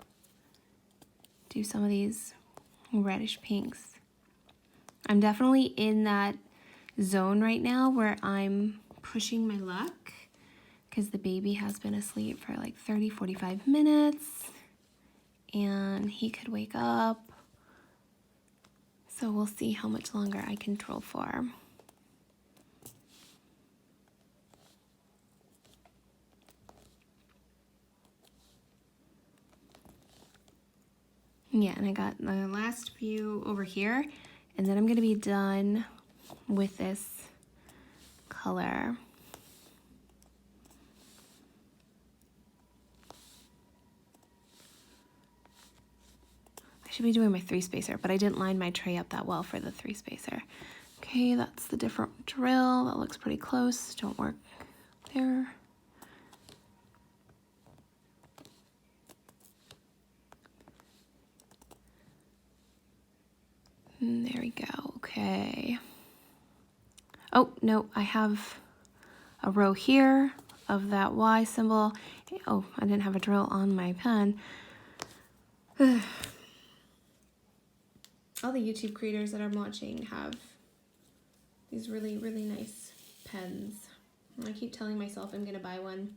do some of these reddish pinks. I'm definitely in that zone right now where I'm pushing my luck because the baby has been asleep for like 30-45 minutes and he could wake up. So we'll see how much longer I control for. Yeah, and I got the last few over here, and then I'm gonna be done with this color. I should be doing my 3-spacer, but I didn't line my tray up that well for the 3-spacer. Okay, that's the different drill. That looks pretty close. Don't work there. And there we go. Okay. Oh, no, I have a row here of that Y symbol. Oh, I didn't have a drill on my pen. All the YouTube creators that I'm watching have these really, really nice pens. I keep telling myself I'm gonna buy one.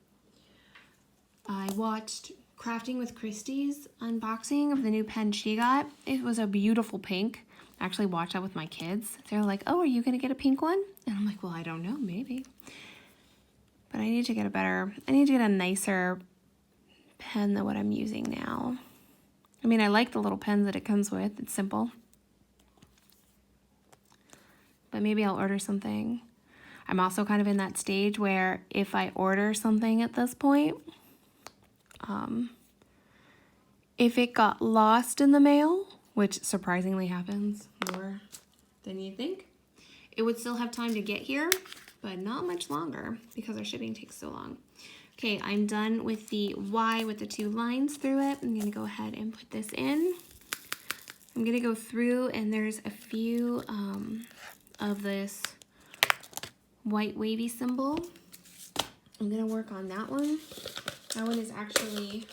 I watched Crafting with Christie's unboxing of the new pen she got. It was a beautiful pink. I actually watched that with my kids. They're like, oh, are you gonna get a pink one? And I'm like, well, I don't know, maybe. But I need to get a nicer pen than what I'm using now. I mean, I like the little pen that it comes with. It's simple. But maybe I'll order something. I'm also kind of in that stage where if I order something at this point, if it got lost in the mail, which surprisingly happens more than you think, it would still have time to get here, but not much longer because our shipping takes so long. Okay, I'm done with the Y with the 2 lines through it. I'm gonna go ahead and put this in. I'm gonna go through and there's a few of this white wavy symbol. I'm gonna work on that one. That one is actually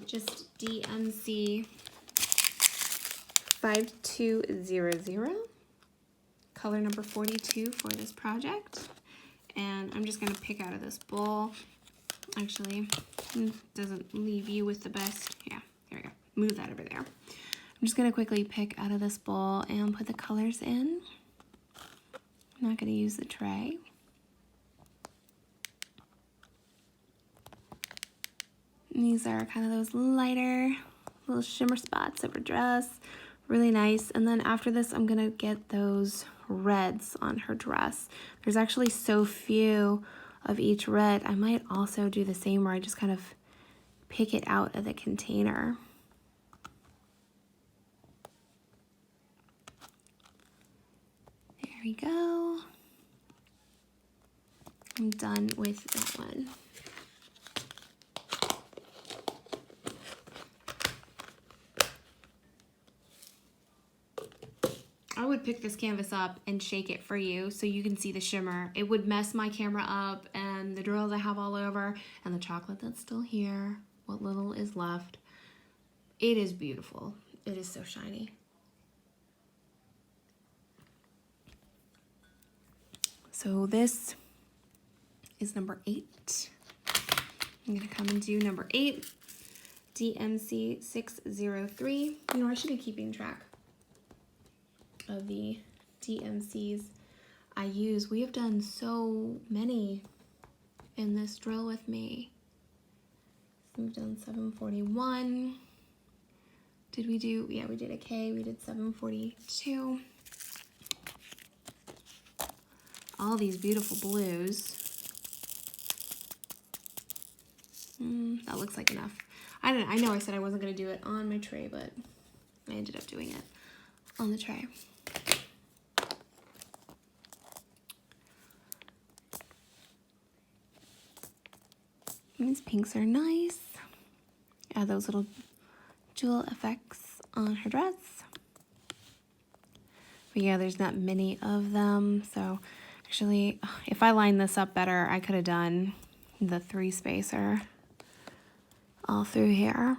just DMC 5200, color number 42 for this project. And I'm just gonna pick out of this bowl. Actually, doesn't leave you with the best. Yeah, there we go. Move that over there. I'm just gonna quickly pick out of this bowl and put the colors in. I'm not gonna use the tray. And these are kind of those lighter little shimmer spots of her dress. Really nice. And then after this, I'm gonna get those reds on her dress. There's actually so few of each red. I might also do the same where I just kind of pick it out of the container. There we go. I'm done with that one. I would pick this canvas up and shake it for you so you can see the shimmer. It would mess my camera up and the drills I have all over and the chocolate that's still here, what little is left. It is beautiful. It is so shiny. So this is number 8. I'm gonna come and do number 8, DMC 603. You know, I should be keeping track of the DMCs I use. We have done so many in this drill with me. So we've done 741. Did we do, yeah, we did a K, we did 742. All these beautiful blues. That looks like enough. I know I said I wasn't gonna do it on my tray, but I ended up doing it on the tray. These pinks are nice. Add those little jewel effects on her dress. But yeah, there's not many of them. So actually, if I lined this up better, I could have done the 3 spacer all through here.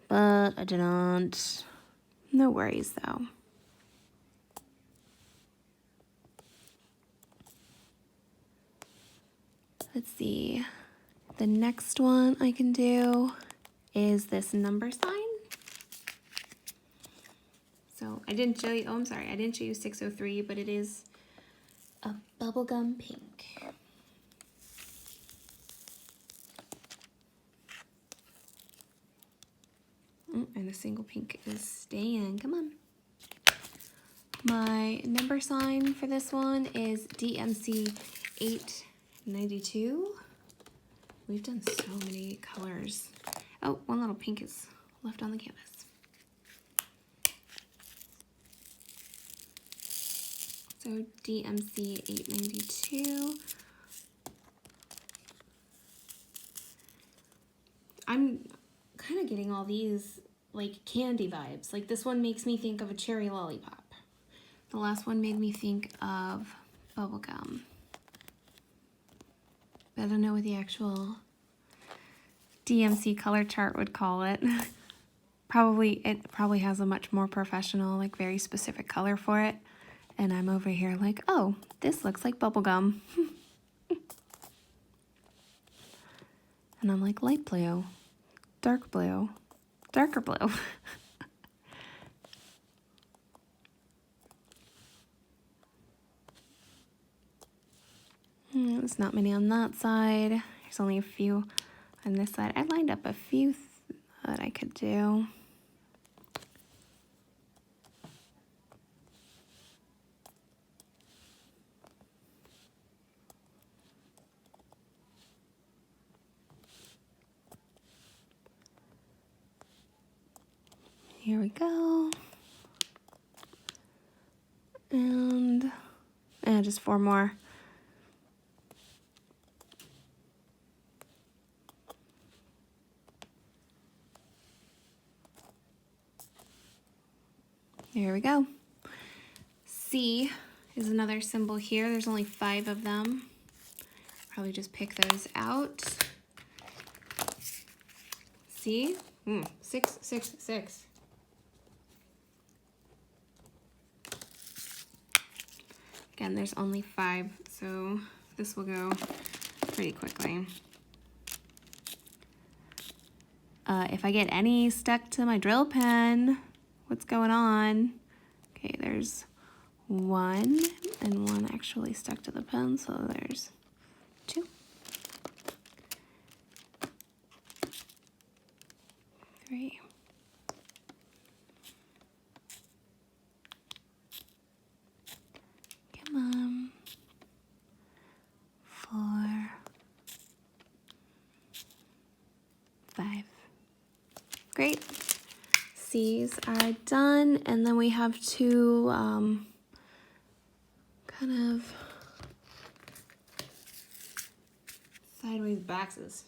But I didn't. No worries though. Let's see. The next one I can do is this number sign. So I didn't show you, oh, I'm sorry, I didn't show you 603, but it is a bubblegum pink. And a single pink is staying, come on. My number sign for this one is DMC 892. We've done so many colors. Oh, one little pink is left on the canvas. So DMC 892. I'm kind of getting all these like candy vibes. Like this one makes me think of a cherry lollipop. The last one made me think of bubblegum. I don't know what the actual DMC color chart would call it. It probably has a much more professional, like very specific color for it. And I'm over here like, oh, this looks like bubblegum. And I'm like, light blue, dark blue, darker blue. There's not many on that side. There's only a few on this side. I lined up a few that I could do. Here we go. And just 4 more. There we go. C is another symbol here. There's only 5 of them. Probably just pick those out. C, 6, 6, 6. Again, there's only 5, so this will go pretty quickly. If I get any stuck to my drill pen, what's going on? Okay, there's 1, and 1 actually stuck to the pen, so there's 2. 3. Come on. 4. 5. Great. C's are done, and then we have 2 kind of sideways boxes.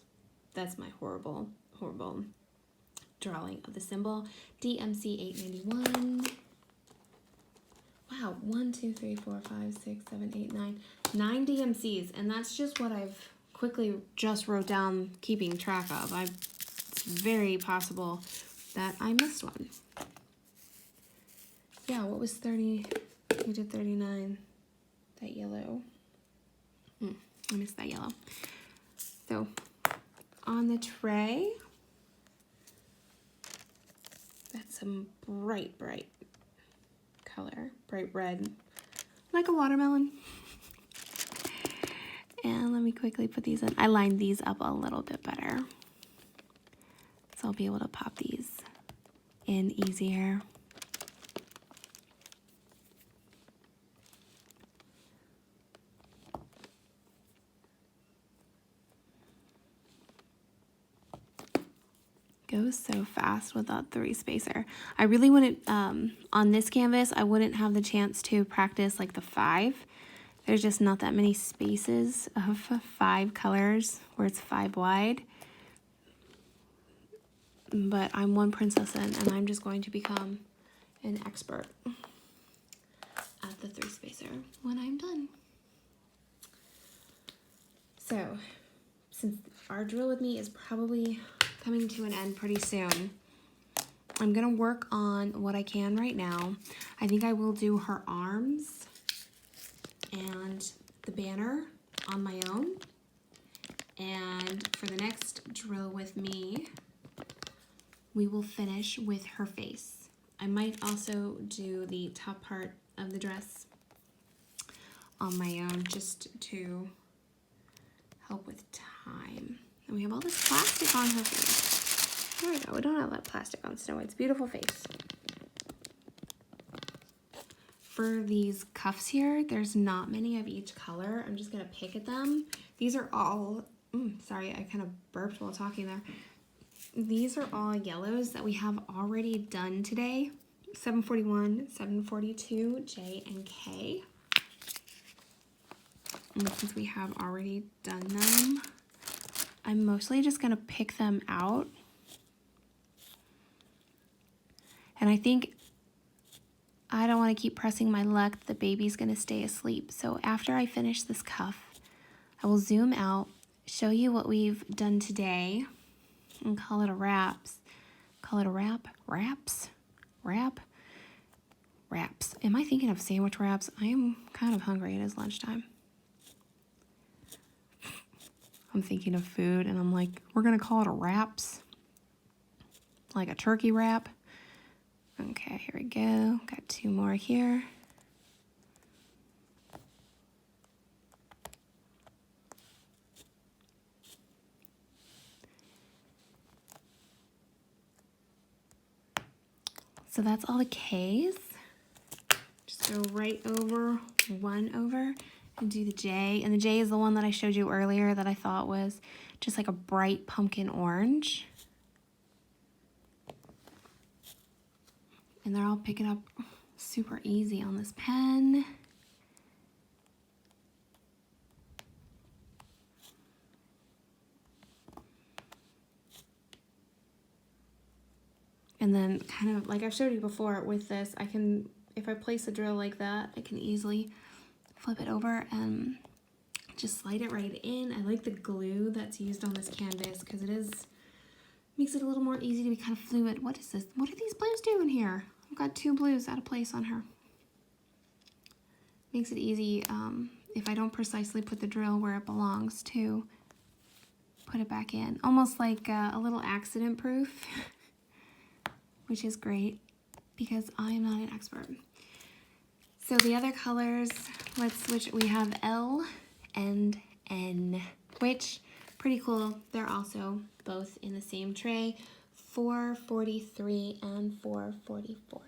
That's my horrible drawing of the symbol. DMC 891. Wow, 1, 2, 3, 4, 5, 6, 7, 8, 9. 9 DMCs, and that's just what I've quickly just wrote down keeping track of. It's very possible that I missed one. Yeah, what was 30? We did 39. That yellow. I missed that yellow. So, on the tray, that's some bright color. Bright red. Like a watermelon. And let me quickly put these in. I lined these up a little bit better. So I'll be able to pop these in easier. Goes so fast with that 3 spacer. I really wouldn't, on this canvas, I wouldn't have the chance to practice like the 5 There's just not that many spaces of 5 colors where it's 5 wide. But I'm 1 princess in, and I'm just going to become an expert at the 3 spacer when I'm done. So, since our drill with me is probably coming to an end pretty soon, I'm gonna work on what I can right now. I think I will do her arms and the banner on my own. And for the next drill with me, we will finish with her face. I might also do the top part of the dress on my own just to help with time. And we have all this plastic on her face. There we go, we don't have that plastic on Snow White's beautiful face. For these cuffs here, there's not many of each color. I'm just gonna pick at them. These are all, sorry, I kind of burped while talking there. These are all yellows that we have already done today. 741, 742, J, and K. And since we have already done them, I'm mostly just gonna pick them out. And I think I don't want to keep pressing my luck. The baby's gonna stay asleep. So after I finish this cuff, I will zoom out, show you what we've done today, and call it a wraps. Call it a wrap? Wraps? Wrap? Wraps. Am I thinking of sandwich wraps? I am kind of hungry. It is lunchtime. I'm thinking of food and I'm like, we're gonna call it a wraps? Like a turkey wrap? Okay, here we go. Got 2 more here. So that's all the K's. Just go right over, 1 over, and do the J. And the J is the one that I showed you earlier that I thought was just like a bright pumpkin orange. And they're all picking up super easy on this pen. And then kind of like I've showed you before with this, I can, if I place a drill like that, I can easily flip it over and just slide it right in. I like the glue that's used on this canvas because makes it a little more easy to be kind of fluid. What is this? What are these blues doing here? I've got 2 blues out of place on her. Makes it easy if I don't precisely put the drill where it belongs to put it back in. Almost like a little accident proof, which is great because I am not an expert. So the other colors, let's switch. We have L and N, which pretty cool. They're also both in the same tray. 443 and 444.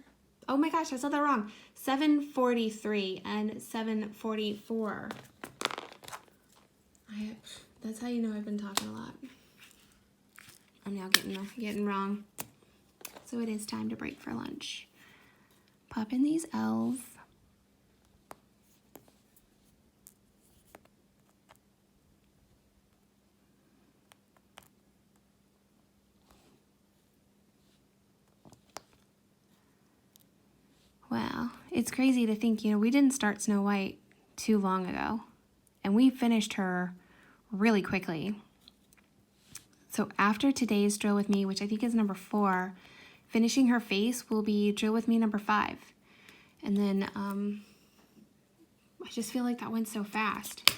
Oh my gosh, I said that wrong. 743 and 744. That's how you know I've been talking a lot. I'm now getting wrong. So it is time to break for lunch. Pop in these L's. Wow, it's crazy to think, we didn't start Snow White too long ago, and we finished her really quickly. So after today's drill with me, which I think is number 4, finishing her face will be drill with me number 5. And then I just feel like that went so fast.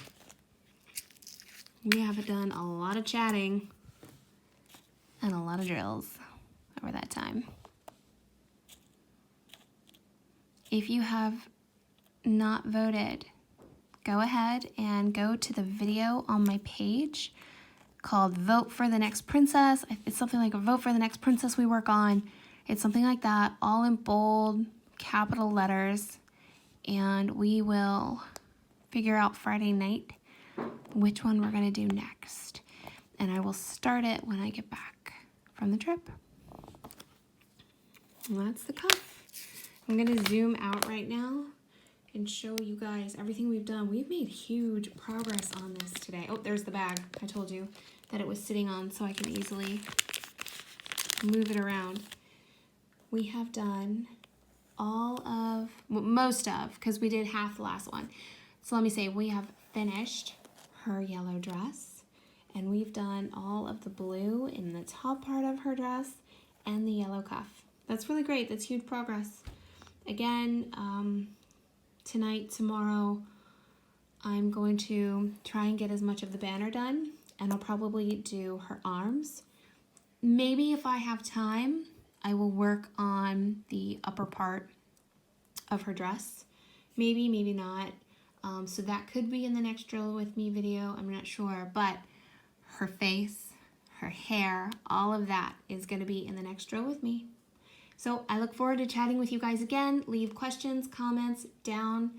We have done a lot of chatting and a lot of drills over that time. If you have not voted, go ahead and go to the video on my page called Vote for the Next Princess. It's something like a Vote for the Next Princess we work on. It's something like that, all in bold, capital letters. And we will figure out Friday night which one we're gonna do next. And I will start it when I get back from the trip. And that's the cuff. I'm gonna zoom out right now and show you guys everything we've done. We've made huge progress on this today. Oh, there's the bag I told you that it was sitting on so I can easily move it around. We have done all of, well, most of, because we did half the last one. So let me say, we have finished her yellow dress, and we've done all of the blue in the top part of her dress and the yellow cuff. That's really great. That's huge progress. Again, tonight, tomorrow, I'm going to try and get as much of the banner done, and I'll probably do her arms. Maybe if I have time, I will work on the upper part of her dress. Maybe, maybe not. So that could be in the next drill with me video. I'm not sure, but her face, her hair, all of that is going to be in the next drill with me. So I look forward to chatting with you guys again. Leave questions, comments down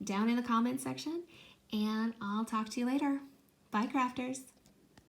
in the comment section, and I'll talk to you later. Bye, crafters.